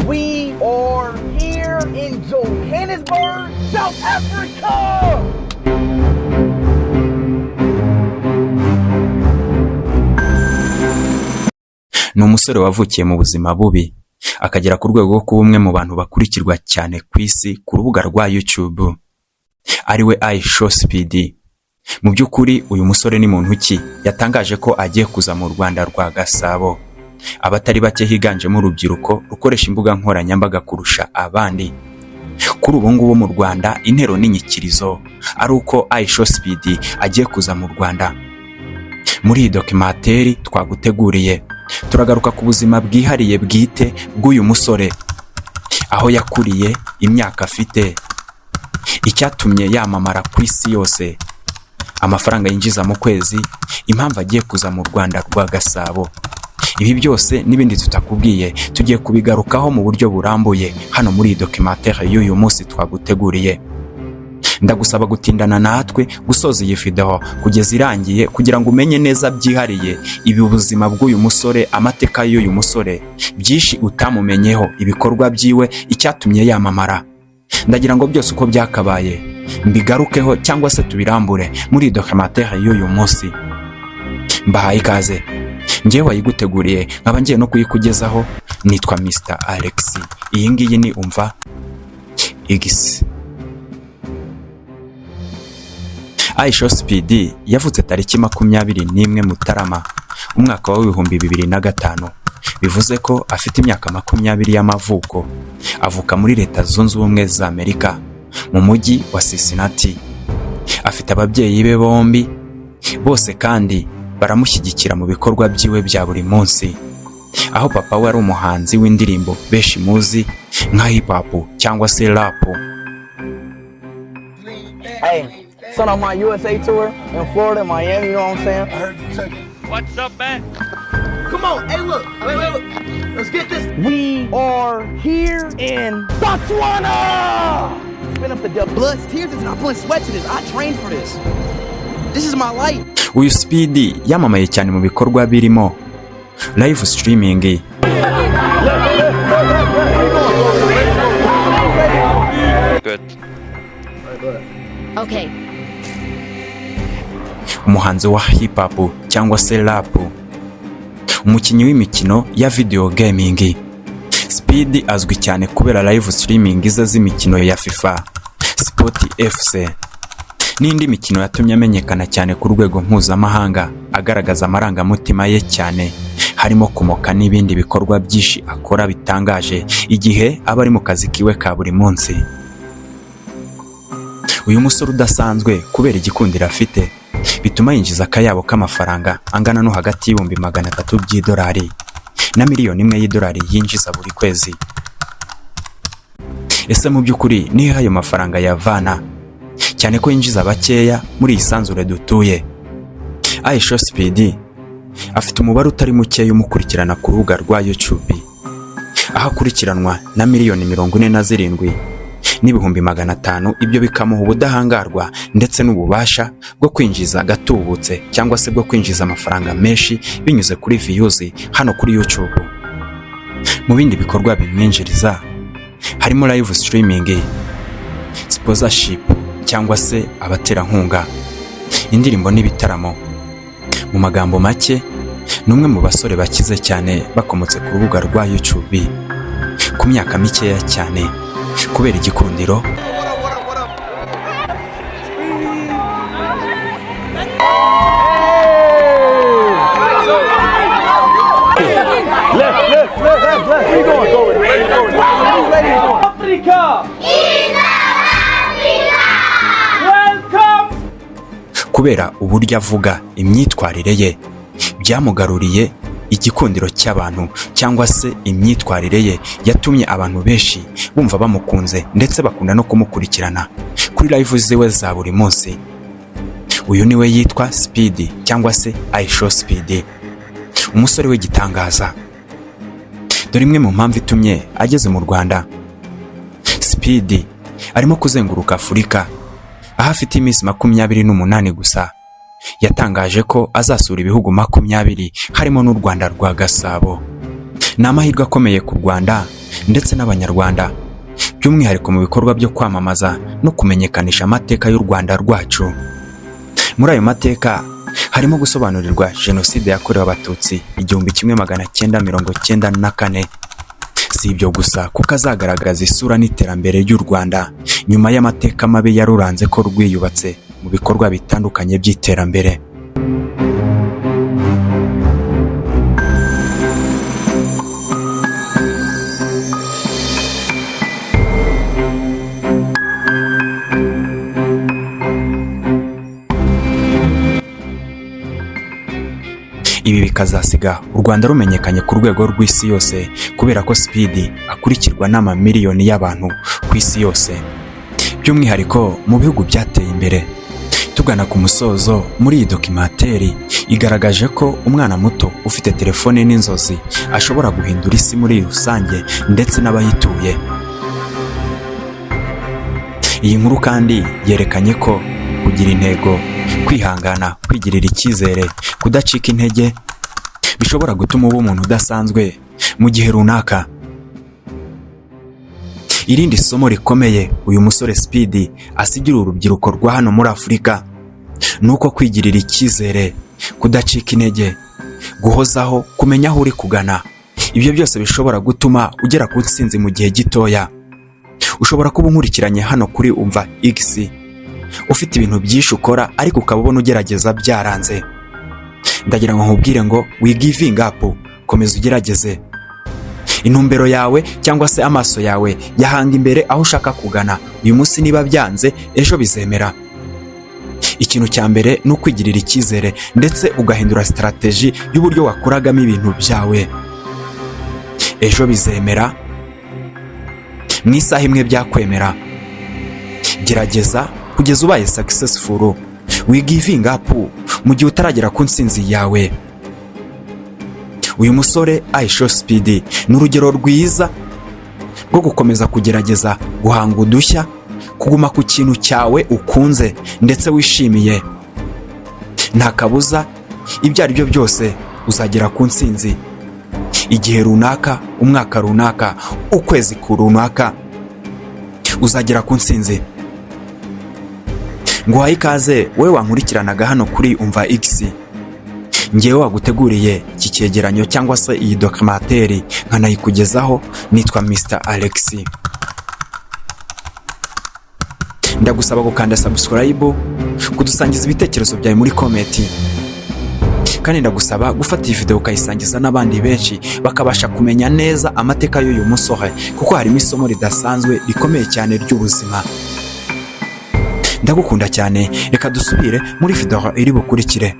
We are here in Johannesburg, South Africa. Ni umusore wavukiye mu buzima bubi akagera ku rwego rwo kuba umwe mu bantu bakurikirwa cyane ku isi ku rubuga rwa YouTube ariwe iShowSpeed. Mu by'ukuri uyu musore ni muntu ki yatangaje ko agiye kuza mu Rwanda rwa Gasabo. Abatari bake higanjemo urubyiruko rukoresha imbuga nkoranyambaga kurusha abandi. Kuri ubu ngubu mu Rwanda intero n'inyikirizo ari uko iShowSpeed agiye kuza mu Rwanda. Muri iyi documentary twaguteguriye turagaruka ku buzima bwihariye bwite bw'uyu musore, aho yakuriye, imyaka afite, icyatumye yamamara ku isi yose, amafaranga yinjiza mu kwezi, impamvu agiye kuza mu Rwanda rwa Gasabo. Ibi byose n'ibindi tutakubwiye tugiye kubigarukaho mu buryo burambuye hano muri iyi documentary y'uyu munsi twaguteguriye. Ndagusaba gutindana natwe gusoza iyi video kugeza irangiye kugira ngo umenye neza byihariye ibi ubuzima bw'uyu musore, amateka y'uyu musore, byinshi utamumenyeho, ibikorwa byiwe, icyatumye yamamara. Ndagira ngo byose uko byakabaye mbigarukeho cyangwa se tubirambure muri documentaire y'uyu munsi. Mbahaye ikaze. Ngewe wayiguteguriye nkaba ngiye no kuyikugezaho, nitwa Mr Alex. Iyi ngiyi ni Umva X. iShowSpeed yavutse tariki 21 Mutarama umwaka wa 2005. Bivuze ko afite imyaka 20 y'amavuko. Avuka muri Leta Zunze Ubumwe za Amerika mu mujyi wa Cincinnati. Afite ababyeyi be bombi, bose kandi baramushyigikira mu bikorwa byiwe bya buri munsi. Aho papa we ari umuhanzi w'indirimbo benshi muzi nka hip hop cyangwa se rap. Hey, son on my USA tour in Florida, Miami, you know what I'm saying? I heard you took it. What's up, man? Come on, hey look, wait. Let's get this. We are here in Botswana. Spin up the devil. Blood, tears, and I'm putting sweat to this. I trained for this. This is my life. Uyu Speed yamamaye cyane mu bikorwa birimo live streaming, Good. Okay. umuhanzi wa hip hop cyangwa se rap, umukinnyi w'imikino ya video gaming. Speed azwi cyane kubera live streaming ze z'imikino ya FIFA, Sport FC n'indi mikino yatumye amenyekana cyane ku rwego mpuzamahanga, agaragaza amarangamutima ye cyane, harimo kumoka n'ibindi bikorwa byinshi akora bitangaje igihe aba ari mu kazi kiwe ka buri munsi. Uyu musore udasanzwe kubera igikundiro afite bituma yinjiza akayabo k'amafaranga angana no hagati y'ibihumbi 300 by'idolari na miliyoni 1 y'idolari yinjiza buri kwezi. Ese mu by'ukuri ni ayo mafaranga yavana? Cyane ko yinjiza bakeya muri isanzure dutuye. iShowSpeed afite umubare utari muke y'umukurikirana ku rubuga rwa YouTube, aho akurikiranwa na miliyoni 47 n'ibihumbi 500. Ibyo bikamuha ubudahangarwa ndetse n'ububasha bwo kwinjiza agatubutse cyangwa se bwo kwinjiza amafaranga menshi binyuze kuri views hano kuri YouTube. Mu bindi bikorwa bimwinjiriza harimo live streaming, sponsorship cyangwa se abaterankunga, indirimbo n'ibitaramo. Mu magambo make numwe mu basore bakize cyane bakomotse ku rubuga rwa YouTube ku myaka mikeya cyane kubera igikundiro. Kubera uburyo avuga, imyitwarire ye byamugaruriye igikundiro cy'abantu, cyangwa se imyitwarire ye yatumye abantu benshi bumva bamukunze ndetse bakunda no kumukurikirana kuri live ziwe za buri munsi. Uyu niwe yitwa Speed cyangwa se iShowSpeed, umusore w'igitangaza. Dore imwe mu mpamvu itumye ageze mu Rwanda. Speed arimo kuzenguruka Afurika, aho afite iminsi 28 gusa. Yatangaje ko azasura ibihugu 20 harimo n'u Rwanda rwa Gasabo. Ni amahirwe akomeye ku Rwanda ndetse n'abanyarwanda, by'umwihariko mu bikorwa byo kwamamaza no kumenyekanisha amateka y'u Rwanda rwacu. Muri ayo mateka harimo gusobanurirwa jenoside yakorewe abatutsi 1994. Si ibyo gusa kuko azagaragaza isura n'iterambere ry'u Rwanda nyuma y'amateka mabi yaruranze ko rwiyubatse mu bikorwa bitandukanye by'iterambere. Ibi bikazasiga u Rwanda rumenyekanye ku rwego rw'isi yose kubera ko Speedy akurikirwa n'amamiliyoni y'abantu ku isi yose, by'umwihariko mu bihugu byateye imbere. Tugana ku musozo, muri iyi dokimateri igaragaje ko umwana muto ufite telefone n'inzozi ashobora guhindura isi muri rusange ndetse n'abayituye. Iyi nkuru kandi yerekanye ko kugira intego, kwihangana, kwigirira icyizere, kudacika intege bishobora gutuma uba umuntu udasanzwe mu gihe runaka. Irindi somo rikomeye uyu musore Speedy asigira urubyiruko rwa hano muri Afurika nuko kwigirira icyizere, kudacika intege, guhozaho, kumenya aho uri kugana, ibyo byose bishobora gutuma ugera ku ntsinzi mu gihe gitoya. Ushobora kuba unkurikiranye hano kuri Umva X, ufite ibintu byinshi ukora ariko ukaba ubona ugerageza byaranze. Ndagira ngo nkubwire ngo we giving up, komeza ugerageze. Intumbero yawe cyangwa se amaso yawe yahanga imbere aho ushaka kugana. Uyu munsi niba byanze, ejo bizemera. Ikintu cya mbere ni ukwigirira icyizere ndetse ugahindura strategy y'uburyo wakoragamo ibintu byawe. Ejo bizemera, mu isaha imwe byakwemera. Gerageza kugeza ubaye successful. We giving up mu gihe utaragera ku ntsinzi yawe. Uyu musore Aisho Speedy ni urugero rwiza rwo gukomeza kugerageza guhanga udushya, kuguma ku kintu cyawe ukunze ndetse wishimiye. Nta kabuza, ibyo ari byo byose uzagera ku ntsinzi. Igihe runaka, umwaka runaka, ukwezi runaka, uzagera ku ntsinzi. Nguhaye ikaze wowe wankurikiranaga hano kuri Umva X. Ngewe waguteguriye iki cyegeranyo cyangwa se iyi documentary nkanayikugezaho, nitwa Mr. Alex. Ndagusaba gukanda subscribe, kudusangiza ibitekerezo byawe muri comment, kandi ndagusaba gufata iyi video ukayisangiza n'abandi benshi bakabasha kumenya neza amateka y'uyu musore, kuko harimo isomo ridasanzwe rikomeye cyane ry'ubuzima. Ndagukunda cyane, reka dusubire muri video iri bukurikire.